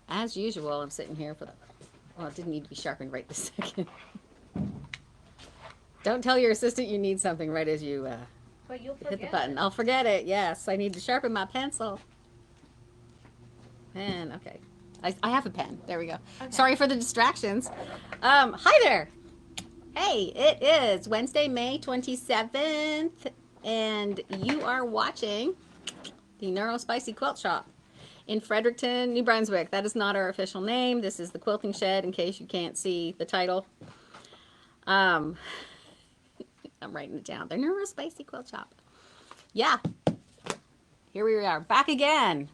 As usual, I'm sitting here for the. Well, it didn't need to be sharpened right this second. Don't tell your assistant you need something right as you But you'll hit the forget button. it. I'll forget it. Yes, I need to sharpen my pencil. Pen. Okay. I have a pen. There we go. Okay. Sorry for the distractions. Hi there. Hey, it is Wednesday, May 27th, and you are watching the Neuro Spicy Quilt Shop in Fredericton, New Brunswick. That is not our official name. This is the Quilting Shed, in case you can't see the title. Um, I'm writing it down. The Neuro Spicy Quilt Shop. Yeah, here we are, back again.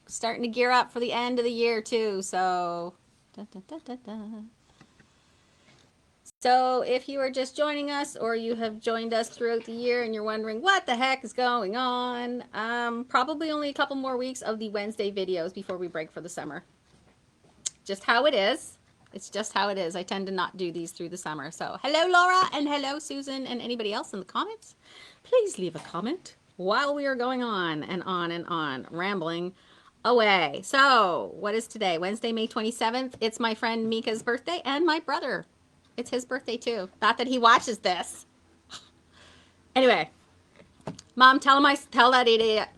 Starting to gear up for the end of the year, too, so... Da, da, da, da, da. So if you are just joining us or you have joined us throughout the year and you're wondering what the heck is going on, probably only a couple more weeks of the Wednesday videos before we break for the summer. Just how it is. It's just how it is. I tend to not do these through the summer. So hello, Laura, and hello, Susan, and anybody else in the comments. Please leave a comment while we are going on and on and on, rambling away. So what is today? Wednesday, May 27th. It's my friend Mika's birthday and my brother. It's his birthday too. Not that he watches this. Anyway, Mom, tell that idiot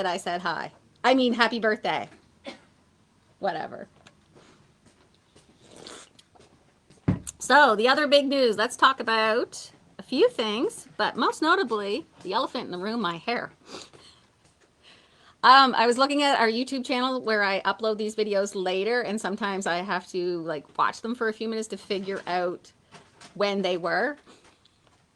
I said hi. I mean, happy birthday. Whatever. So, the other big news, let's talk about a few things, but most notably, the elephant in the room, my hair. I was looking at our YouTube channel where I upload these videos later, and sometimes I have to like watch them for a few minutes to figure out when they were.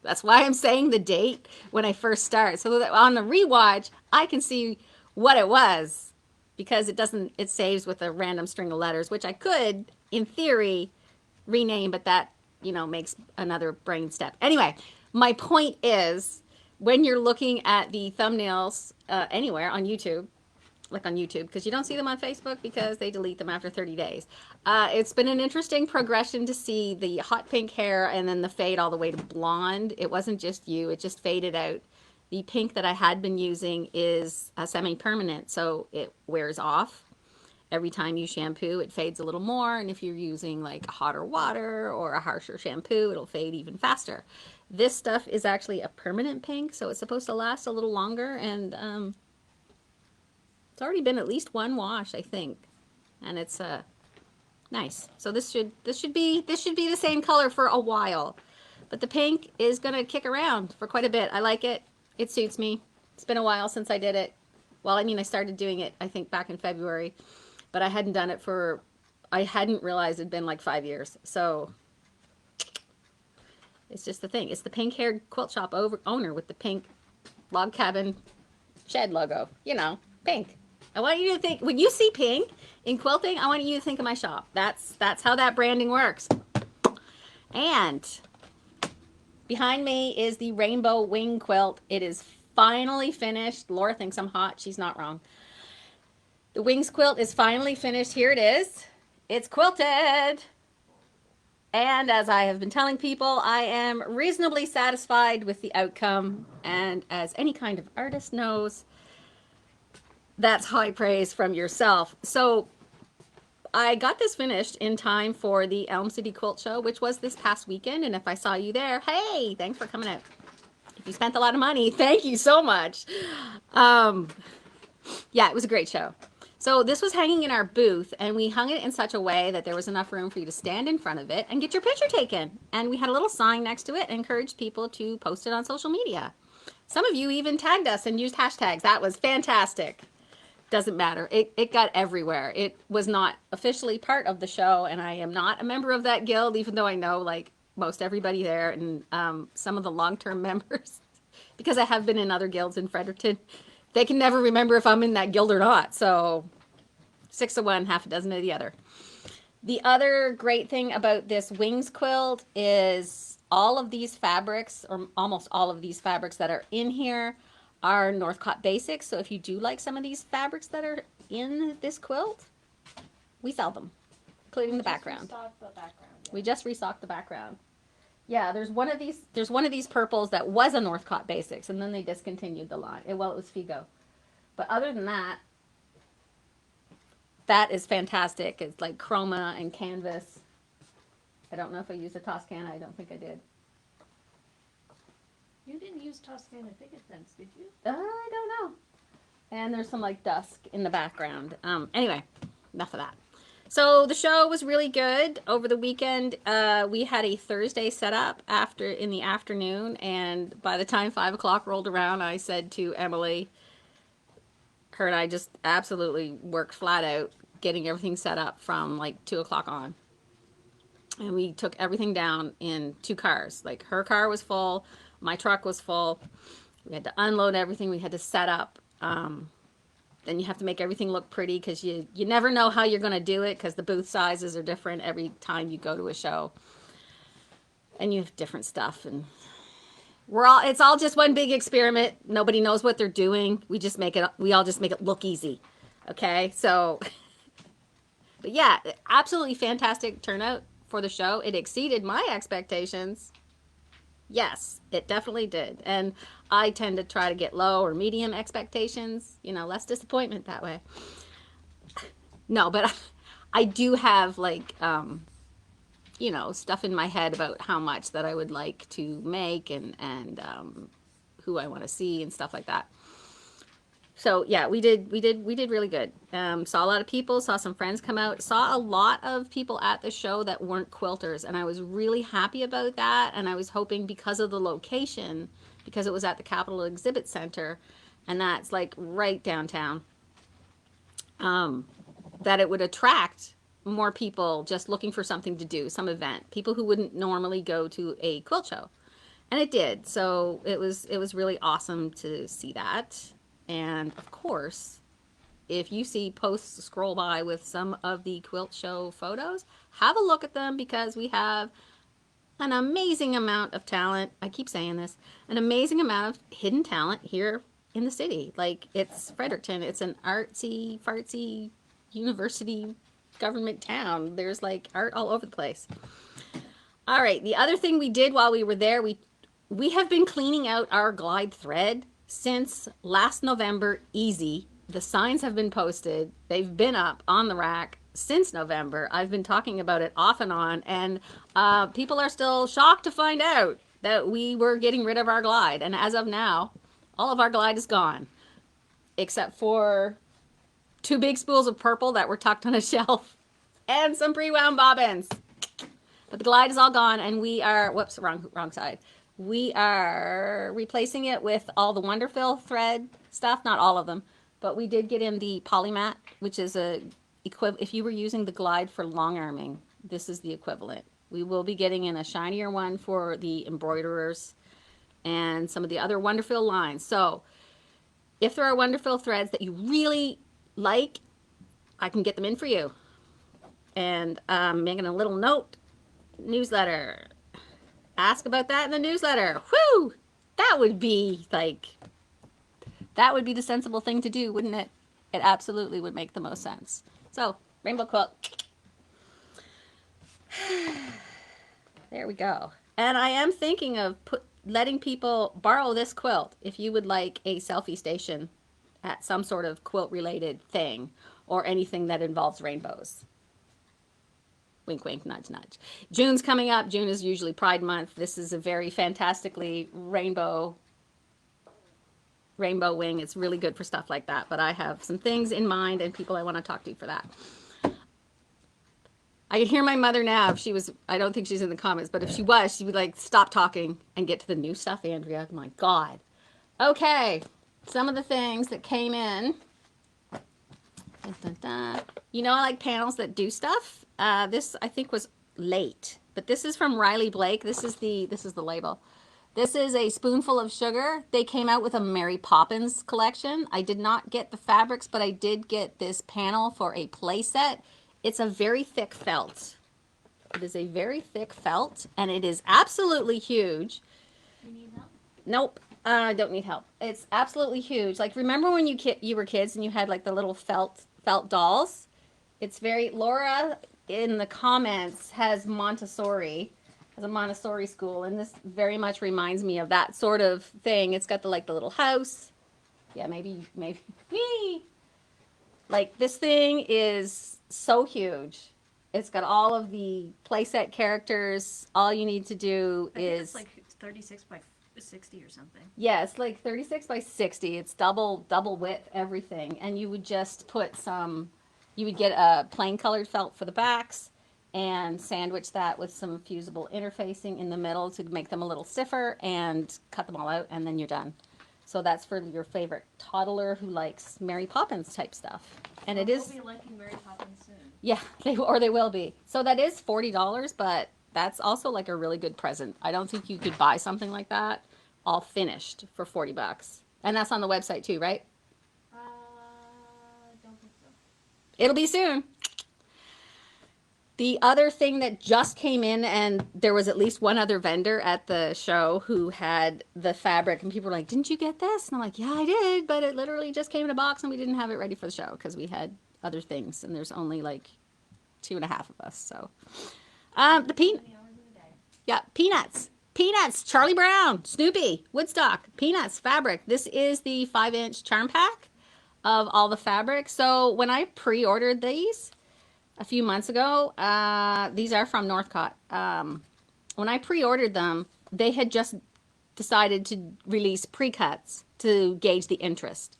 That's why I'm saying the date when I first start, so that on the rewatch I can see what it was, because it saves with a random string of letters, which I could, in theory, rename, but that, makes another brain step. Anyway, my point is, when you're looking at the thumbnails anywhere on YouTube, like on YouTube, because you don't see them on Facebook because they delete them after 30 days. It's been an interesting progression to see the hot pink hair and then the fade all the way to blonde. It wasn't just you, it just faded out. The pink that I had been using is semi-permanent, so it wears off. Every time you shampoo, it fades a little more, and if you're using like hotter water or a harsher shampoo, it'll fade even faster. This stuff is actually a permanent pink, so it's supposed to last a little longer, and it's already been at least one wash, I think, and it's nice. So this should be the same color for a while, but the pink is gonna kick around for quite a bit. I like it. It suits me. It's been a while since I did it. Well, I mean, I started doing it, I think, back in February, but I hadn't done it for. I hadn't realized it'd been like 5 years. So it's just the thing. It's the pink-haired quilt shop owner with the pink log cabin shed logo. Pink. I want you to think, when you see pink in quilting, I want you to think of my shop. That's how that branding works. And behind me is the rainbow wing quilt. It is finally finished. Laura thinks I'm hot. She's not wrong. The wings quilt is finally finished. Here it is. It's quilted. And as I have been telling people, I am reasonably satisfied with the outcome. And as any kind of artist knows, that's high praise from yourself. So I got this finished in time for the Elm City Quilt Show, which was this past weekend. And if I saw you there, hey, thanks for coming out. If you spent a lot of money, thank you so much. Um, yeah, it was a great show. So this was hanging in our booth, and we hung it in such a way that there was enough room for you to stand in front of it and get your picture taken. And we had a little sign next to it and encouraged people to post it on social media. Some of you even tagged us and used hashtags. That was fantastic. Doesn't matter. It got everywhere. It was not officially part of the show, and I am not a member of that guild, even though I know like most everybody there and some of the long-term members, because I have been in other guilds in Fredericton. They can never remember if I'm in that guild or not. So 6 of one, half a dozen of the other. The other great thing about this wings quilt is all of these fabrics, or almost all of these fabrics that are in here, are Northcott Basics. So if you do like some of these fabrics that are in this quilt, we sell them, including the background. The background, yeah. We just restocked the background. Yeah, there's one of these purples that was a Northcott Basics, and then they discontinued the line. Well, it was Figo. But other than that, that is fantastic. It's like chroma and canvas. I don't know if I used a Toscana. I don't think I did. You didn't use Toscana picket fence, did you? I don't know. And there's some like dusk in the background. Anyway, enough of that. So the show was really good over the weekend. We had a Thursday setup in the afternoon, and by the time 5 o'clock rolled around, I said to Emily, her and I just absolutely worked flat out getting everything set up from like 2 o'clock on. And we took everything down in 2 cars. Like her car was full, my truck was full. We had to unload everything. We had to set up. Then you have to make everything look pretty because you never know how you're going to do it because the booth sizes are different every time you go to a show. And you have different stuff. And it's all just one big experiment. Nobody knows what they're doing. We all just make it look easy. Okay? So, but yeah, absolutely fantastic turnout for the show. It exceeded my expectations. Yes, it definitely did. And I tend to try to get low or medium expectations, less disappointment that way. No, but I do have like, stuff in my head about how much that I would like to make and who I want to see and stuff like that. So yeah, we did really good. Saw a lot of people, saw some friends come out, saw a lot of people at the show that weren't quilters, and I was really happy about that. And I was hoping because of the location, because it was at the Capitol Exhibit Center, and that's like right downtown, that it would attract more people just looking for something to do, some event, people who wouldn't normally go to a quilt show. And it did. So it was really awesome to see that. And of course, if you see posts scroll by with some of the quilt show photos, have a look at them because we have an amazing amount of talent. I keep saying this, an amazing amount of hidden talent here in the city. Like, it's Fredericton. It's an artsy, fartsy, university government town. There's like art all over the place. All right. The other thing we did while we were there, we have been cleaning out our glide thread since last November. Easy. The signs have been posted. They've been up on the rack since November. I've been talking about it off and on, and people are still shocked to find out that we were getting rid of our glide. And as of now, all of our glide is gone, except for 2 big spools of purple that were tucked on a shelf and some pre-wound bobbins. But the glide is all gone, and we are, whoops, wrong side. We are replacing it with all the Wonderfill thread stuff, not all of them, but we did get in the polymat, which is if you were using the glide for long arming, this is the equivalent. We will be getting in a shinier one for the embroiderers and some of the other Wonderfill lines. So if there are Wonderfill threads that you really like, I can get them in for you. And making a little note newsletter. Ask about that in the newsletter. Whoo! That would be the sensible thing to do, wouldn't it? It absolutely would make the most sense. So, rainbow quilt. There we go. And I am thinking of letting people borrow this quilt if you would like a selfie station at some sort of quilt related thing or anything that involves rainbows. Wink, wink, nudge, nudge. June's coming up. June is usually Pride Month. This is a very fantastically rainbow wing. It's really good for stuff like that. But I have some things in mind and people I want to talk to for that. I can hear my mother now. If she was, I don't think she's in the comments, but if she was, she would like stop talking and get to the new stuff, Andrea. Oh my God. Okay. Some of the things that came in. Dun, dun, dun. You know, I like panels that do stuff. This I think was late, but this is from Riley Blake. This is the label. This is a spoonful of sugar. They came out with a Mary Poppins collection. I did not get the fabrics, but I did get this panel for a play set. It's a very thick felt. It is a very thick felt, and it is absolutely huge. You need help? Nope. I don't need help. It's absolutely huge. Like, remember when you were kids and you had like the little felt dolls? It's very, Laura in the comments has Montessori, as a Montessori school, and this very much reminds me of that sort of thing. It's got the like the little house. Yeah, maybe me. Like this thing is so huge. It's got all of the playset characters. All you need to do I think is it's like 36 by 60 or something. yeah, it's like 36 by 60. It's double width everything, and you would just put some. You would get a plain colored felt for the backs, and sandwich that with some fusible interfacing in the middle to make them a little stiffer, and cut them all out, and then you're done. So that's for your favorite toddler who likes Mary Poppins type stuff, and Well, it is. We'll be liking Mary Poppins soon. Yeah, they will be. So that is $40, but that's also like a really good present. I don't think you could buy something like that all finished for $40. And that's on the website too, right? Don't think so. It'll be soon. The other thing that just came in, and there was at least one other vendor at the show who had the fabric, and people were like, "Didn't you get this?" And I'm like, "Yeah, I did, but it literally just came in a box, and we didn't have it ready for the show because we had other things, and there's only like 2.5 of us." So, the peanut, yeah, peanuts, Charlie Brown, Snoopy, Woodstock, peanuts, fabric. This is the 5-inch charm pack of all the fabric. So when I pre-ordered these a few months ago, these are from Northcott. When I pre-ordered them, they had just decided to release pre-cuts to gauge the interest.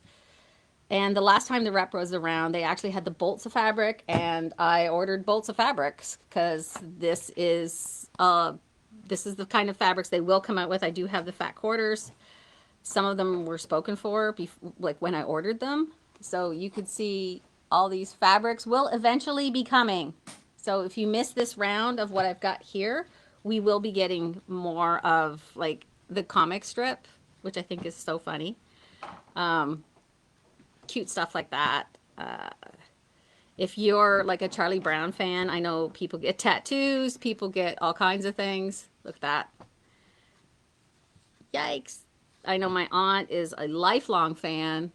And the last time the rep was around, they actually had the bolts of fabric, and I ordered bolts of fabrics because this is the kind of fabrics they will come out with. I do have the fat quarters. Some of them were spoken for, like when I ordered them. So you could see all these fabrics will eventually be coming. So if you miss this round of what I've got here, we will be getting more of like the comic strip, which I think is so funny. Cute stuff like that. If you're like a Charlie Brown fan, I know people get tattoos, people get all kinds of things. Look at that. Yikes. I know my aunt is a lifelong fan.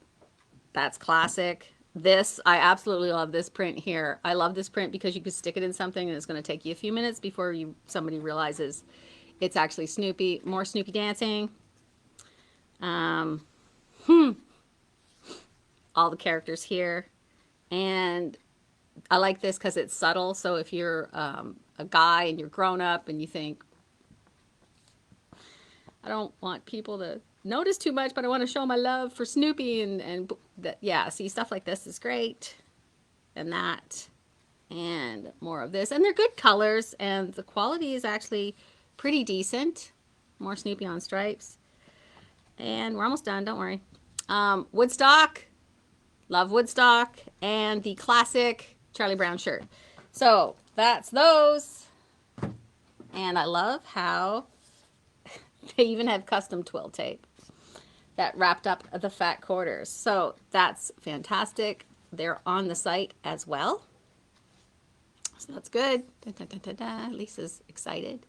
That's classic. This, I absolutely love this print here. I love this print because you can stick it in something and it's going to take you a few minutes before somebody realizes it's actually Snoopy. More Snoopy dancing. All the characters here. And I like this because it's subtle. So if you're a guy and you're grown up and you think, I don't want people to notice too much, but I want to show my love for Snoopy and that, yeah, see, stuff like this is great. And that, and more of this. And they're good colors, and the quality is actually pretty decent. More Snoopy on stripes. And we're almost done, don't worry. Woodstock, love Woodstock, and the classic Charlie Brown shirt. So that's those. And I love how they even have custom twill tape that wrapped up the fat quarters. So that's fantastic. They're on the site as well. So that's good. Da, da, da, da, da. Lisa's excited.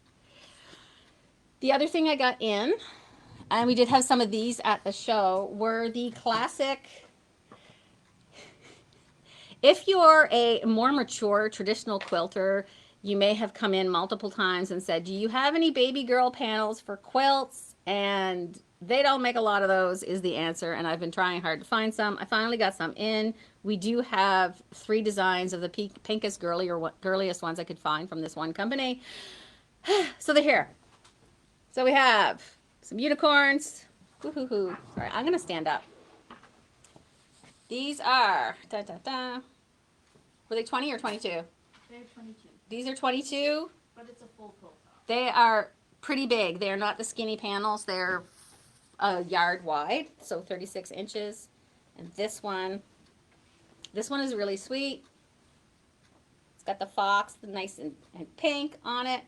The other thing I got in, and we did have some of these at the show, were the classic. If you're a more mature traditional quilter, you may have come in multiple times and said, do you have any baby girl panels for quilts? And they don't make a lot of those is the answer, and I've been trying hard to find some. I finally got some in. We do have 3 designs of the pinkest girliest ones I could find from this one company. So they're here. So we have some unicorns. Woo-hoo-hoo. Sorry, I'm going to stand up. These are, da, da, da. Were they 20 or 22? They're 22. These are 22. But it's a full quilt top. They are pretty big. They're not the skinny panels. They're a yard wide, so 36 inches. And this one is really sweet. It's got the fox, the nice and pink on it.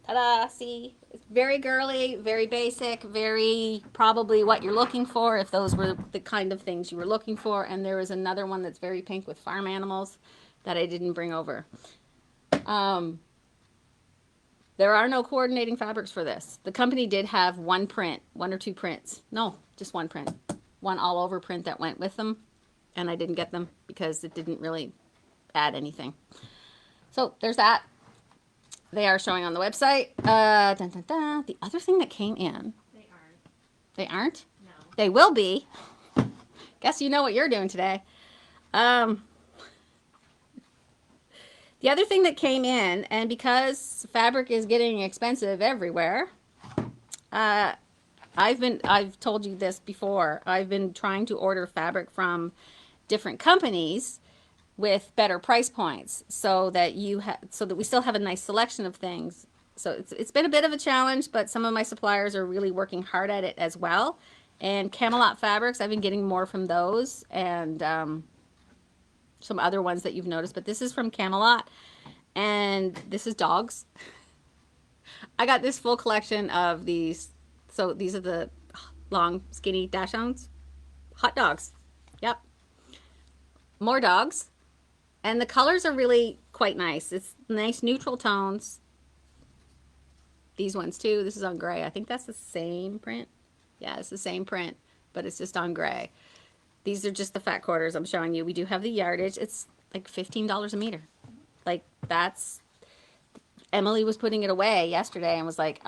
Ta-da, see? It's very girly, very basic, very probably what you're looking for if those were the kind of things you were looking for. And there is another one that's very pink with farm animals that I didn't bring over. There are no coordinating fabrics for this. The company did have one or 2 prints. No, just one print. One all over print that went with them. And I didn't get them because it didn't really add anything. So there's that. They are showing on the website. Dun, dun, dun. The other thing that came in. They aren't. They aren't? No. They will be. Guess you know what you're doing today. The other thing that came in, and because fabric is getting expensive everywhere, I've told you this before. I've been trying to order fabric from different companies with better price points so that so that we still have a nice selection of things. So it's been a bit of a challenge, but some of my suppliers are really working hard at it as well. And Camelot Fabrics, I've been getting more from those, and some other ones that you've noticed, but this is from Camelot, and this is dogs. I got this full collection of these. So these are the long, skinny dachshunds. Hot dogs. Yep. More dogs. And the colors are really quite nice. It's nice neutral tones. These ones too. This is on gray. I think that's the same print. Yeah, it's the same print, but it's just on gray. These are just the fat quarters I'm showing you. We do have the yardage. It's like $15 a meter. Like that's... Emily was putting it away yesterday and was like,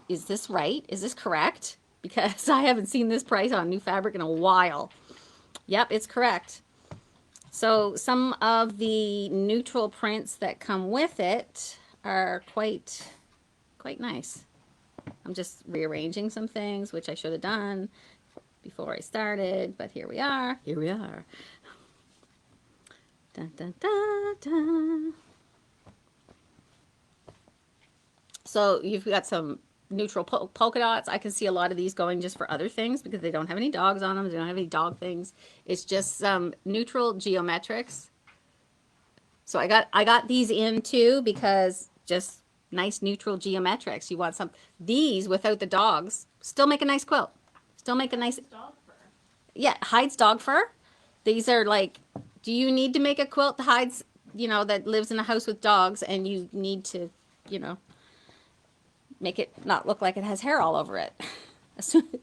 is this right? Is this correct? Because I haven't seen this price on new fabric in a while. Yep, it's correct. So some of the neutral prints that come with it are quite nice. I'm just rearranging some things, which I should have done before I started, but here we are. Here we are. Dun, dun, dun, dun. So you've got some neutral polka dots. I can see a lot of these going just for other things because they don't have any dogs on them. They don't have any dog things. It's just some neutral geometrics. So I got these in too because just nice neutral geometrics. You want some, these without the dogs still make a nice quilt. Still make a nice, Dog fur. yeah, hides dog fur. These are like, do you need to make a quilt that hides, that lives in a house with dogs and you need to, make it not look like it has hair all over it.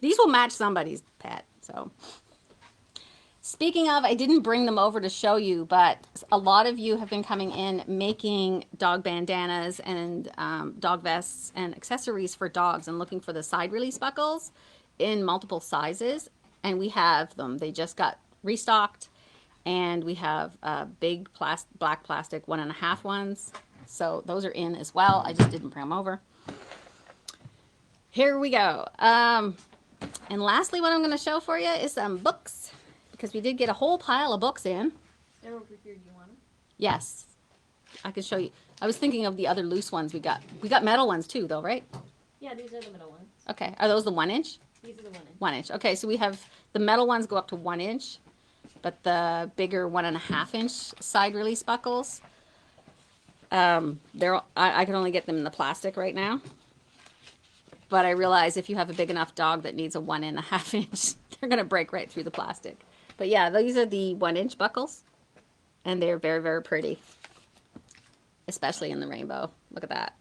These will match somebody's pet. So speaking of, I didn't bring them over to show you, but a lot of you have been coming in making dog bandanas and dog vests and accessories for dogs and looking for the side release buckles in multiple sizes, and we have them. They just got restocked, and we have big black plastic 1.5 ones, so those are in as well. I just didn't bring them over. Here we go. And lastly, what I'm going to show for you is some books, because we did get a whole pile of books in. They're over here. Do you want them? Yes, I can show you. I was thinking of the other loose ones we got. We got metal ones too, though, right? Yeah, these are the middle ones. Okay. Are those the 1 inch? These are the 1 inch. 1 inch. Okay, so we have the metal ones go up to 1 inch, but the bigger 1.5 inch side release buckles, I can only get them in the plastic right now. But I realize if you have a big enough dog that needs a 1.5 inch, they're going to break right through the plastic. But yeah, these are the 1 inch buckles, and they're very, very pretty, especially in the rainbow. Look at that.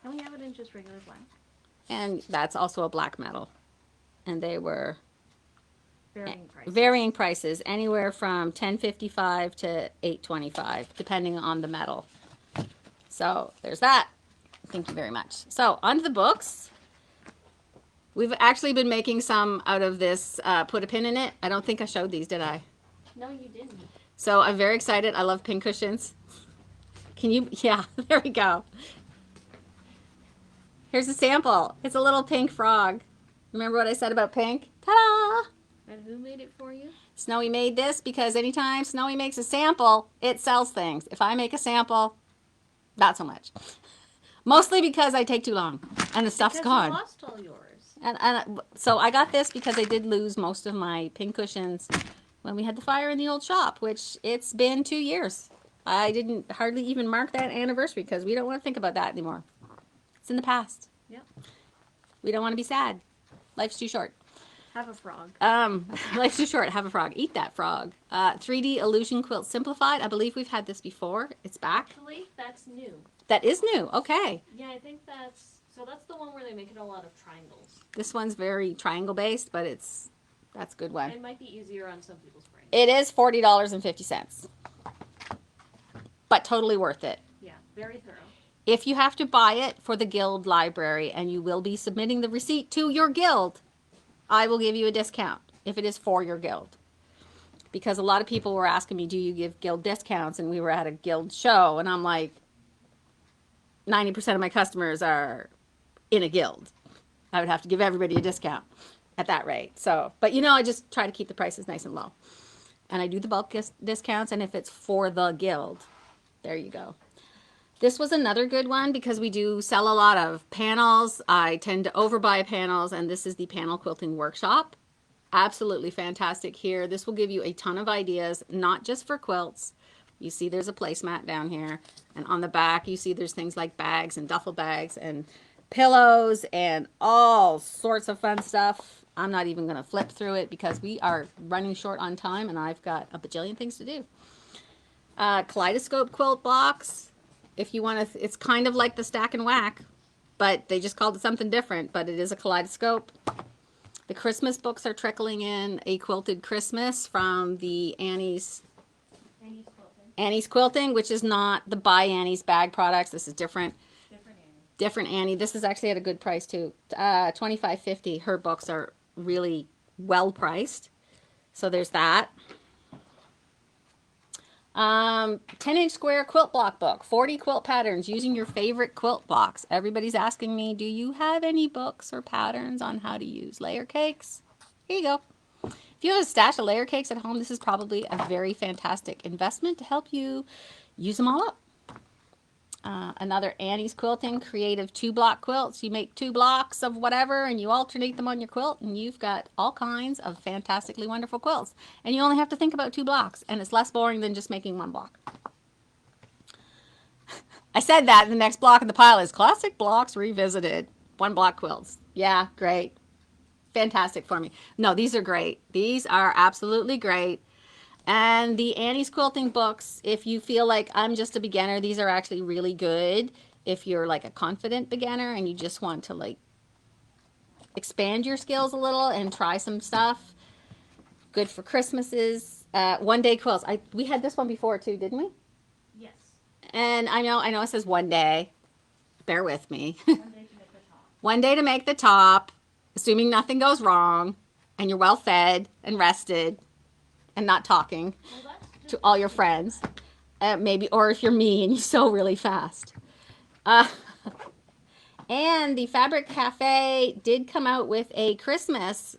And we have it in just regular black. And that's also a black metal. And they were Varying prices. prices, anywhere from $10.55 to $8.25, depending on the metal. So there's that. Thank you very much. So on to the books. We've actually been making some out of this put a pin in it. I don't think I showed these, did I? No, you didn't. So I'm very excited. I love pin cushions. Can you, yeah, there we go. Here's a sample. It's a little pink frog. Remember what I said about pink? Ta-da! And who made it for you? Snowy made this because anytime Snowy makes a sample, it sells things. If I make a sample, not so much. Mostly because I take too long and the stuff's gone. You lost all yours. And so I got this because I did lose most of my pin cushions when we had the fire in the old shop, which it's been 2 years. I didn't hardly even mark that anniversary because we don't want to think about that anymore. It's in the past. Yep. We don't want to be sad. Life's too short. Have a frog. Life's too short. Have a frog. Eat that frog. 3D Illusion Quilt Simplified. I believe we've had this before. It's back. Actually, that's new. That is new. Okay. Yeah, I think that's the one where they make it all out of triangles. This one's very triangle based, but that's a good one. It might be easier on some people's brains. It is $40.50. But totally worth it. Yeah, very thorough. If you have to buy it for the guild library and you will be submitting the receipt to your guild, I will give you a discount if it is for your guild. Because a lot of people were asking me, do you give guild discounts? And we were at a guild show, and I'm like, 90% of my customers are in a guild. I would have to give everybody a discount at that rate. So, but you know, I just try to keep the prices nice and low. And I do the bulk discounts, and if it's for the guild, there you go. This was another good one because we do sell a lot of panels. I tend to overbuy panels, and this is the panel quilting workshop. Absolutely fantastic here. This will give you a ton of ideas, not just for quilts. You see there's a placemat down here, and on the back you see there's things like bags and duffel bags and pillows and all sorts of fun stuff. I'm not even going to flip through it because we are running short on time and I've got a bajillion things to do. Kaleidoscope quilt box. If you want to, it's kind of like the Stack and Whack, but they just called it something different, but it is a kaleidoscope. The Christmas books are trickling in. A Quilted Christmas from the Annie's Quilting, which is not the Buy Annie's bag products. This is different. Different Annie. This is actually at a good price too. $25.50. Her books are really well priced. So there's that. 10-inch square quilt block book. 40 quilt patterns using your favorite quilt blocks. Everybody's asking me, do you have any books or patterns on how to use layer cakes? Here you go. If you have a stash of layer cakes at home, this is probably a very fantastic investment to help you use them all up. Another Annie's Quilting creative 2-block quilts. You make 2 blocks of whatever and you alternate them on your quilt and you've got all kinds of fantastically wonderful quilts. And you only have to think about 2 blocks and it's less boring than just making 1 block. I said that, and the next block in the pile is Classic Blocks Revisited. 1-block quilts. Yeah, great. Fantastic for me. No, these are great. These are absolutely great. And the Annie's Quilting books, if you feel like I'm just a beginner, these are actually really good. If you're like a confident beginner and you just want to like expand your skills a little and try some stuff. Good for Christmases. 1-day quilts. We had this one before too, didn't we? Yes. And I know it says 1 day. Bear with me. 1 day to make the top. 1 day to make the top, assuming nothing goes wrong and you're well fed and rested. And not talking to all your friends, maybe, or if you're me and you sew really fast. And the Fabric Cafe did come out with a Christmas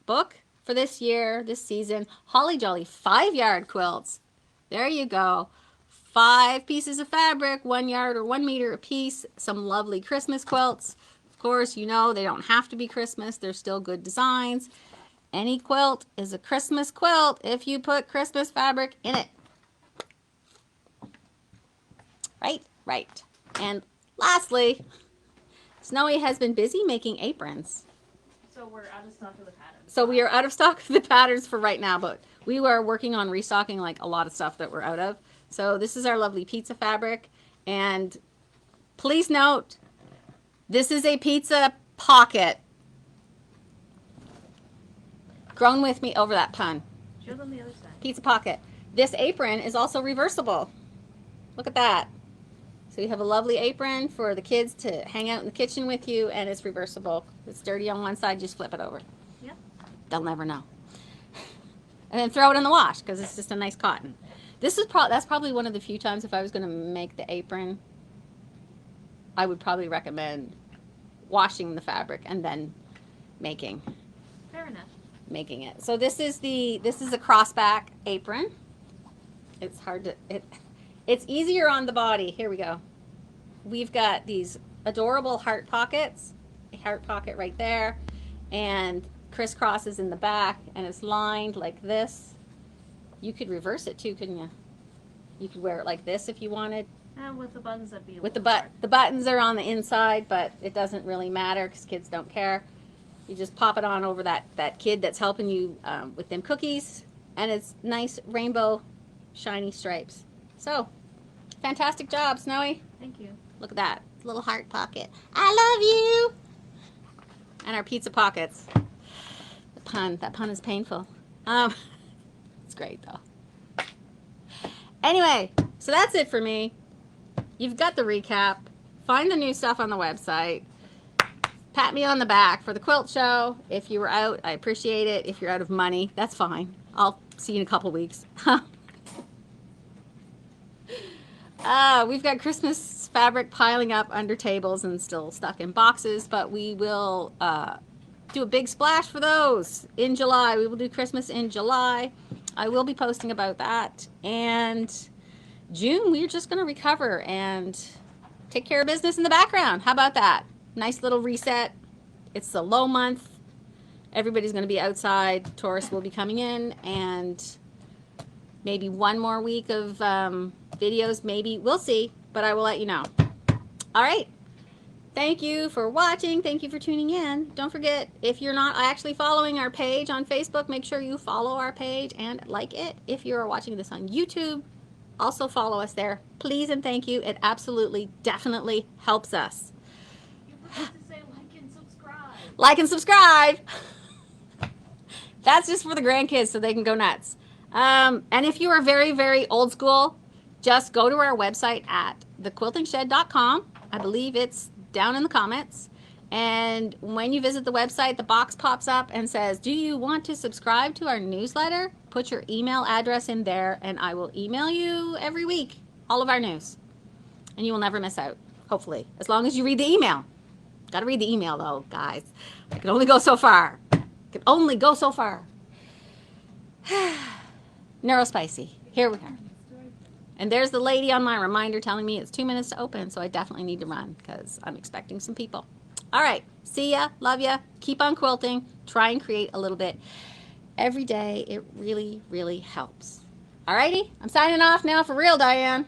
book for this year, this season. Holly Jolly 5-yard quilts. There you go. 5 pieces of fabric, 1 yard or 1 meter a piece. Some lovely Christmas quilts. Of course, you know they don't have to be Christmas. They're still good designs. Any quilt is a Christmas quilt if you put Christmas fabric in it. Right. And lastly, Snowy has been busy making aprons. So we're out of stock of the patterns. So we are out of stock of the patterns for right now, but we were working on restocking like a lot of stuff that we're out of. So this is our lovely pizza fabric. And please note, this is a pizza pocket. Grown with me over that pun. Show them the other side. Pizza pocket. This apron is also reversible. Look at that. So you have a lovely apron for the kids to hang out in the kitchen with you, and it's reversible. If it's dirty on one side, just flip it over. Yep. They'll never know. And then throw it in the wash because it's just a nice cotton. This is that's probably one of the few times if I was going to make the apron, I would probably recommend washing the fabric and then making. Fair enough. Making it. So this is a crossback apron. It's hard to it's easier on the body. Here we go. We've got these adorable heart pockets. A heart pocket right there, and crisscrosses in the back, and it's lined like this. You could reverse it too, couldn't you? You could wear it like this if you wanted. And with the buttons, that'd be with the buttons are on the inside, but it doesn't really matter because kids don't care. You just pop it on over that kid that's helping you with them cookies, and it's nice rainbow shiny stripes. So, fantastic job, Snowy. Thank you. Look at that little heart pocket. I love you. And our pizza pockets. That pun is painful. It's great though. Anyway, so that's it for me. You've got the recap. find the new stuff on the website. Pat me on the back for the quilt show. If you were out, I appreciate it. If you're out of money, that's fine. I'll see you in a couple weeks. We've got Christmas fabric piling up under tables and still stuck in boxes, but we will do a big splash for those in July. We will do Christmas in July. I will be posting about that. And June, we're just going to recover and take care of business in the background. How about that? Nice little reset. It's the low month. Everybody's going to be outside. Tourists will be coming in, and maybe one more week of videos. Maybe. We'll see, but I will let you know. All right. Thank you for watching. Thank you for tuning in. Don't forget, if you're not actually following our page on Facebook, make sure you follow our page and like it. If you're watching this on YouTube, also follow us there. Please and thank you. It absolutely, definitely helps us. You forgot to say like and subscribe. Like and subscribe. That's just for the grandkids so they can go nuts. And if you are very, very old school, just go to our website at thequiltingshed.com. I believe it's down in the comments. And when you visit the website, the box pops up and says, do you want to subscribe to our newsletter? Put your email address in there and I will email you every week all of our news. And you will never miss out, hopefully, as long as you read the email. Got to read the email though, guys. I can only go so far. Can only go so far. Neurospicy. Here we are. And there's the lady on my reminder telling me it's 2 minutes to open, so I definitely need to run because I'm expecting some people. All right. See ya. Love ya. Keep on quilting. Try and create a little bit every day. It really, really helps. All righty. I'm signing off now for real, Diane.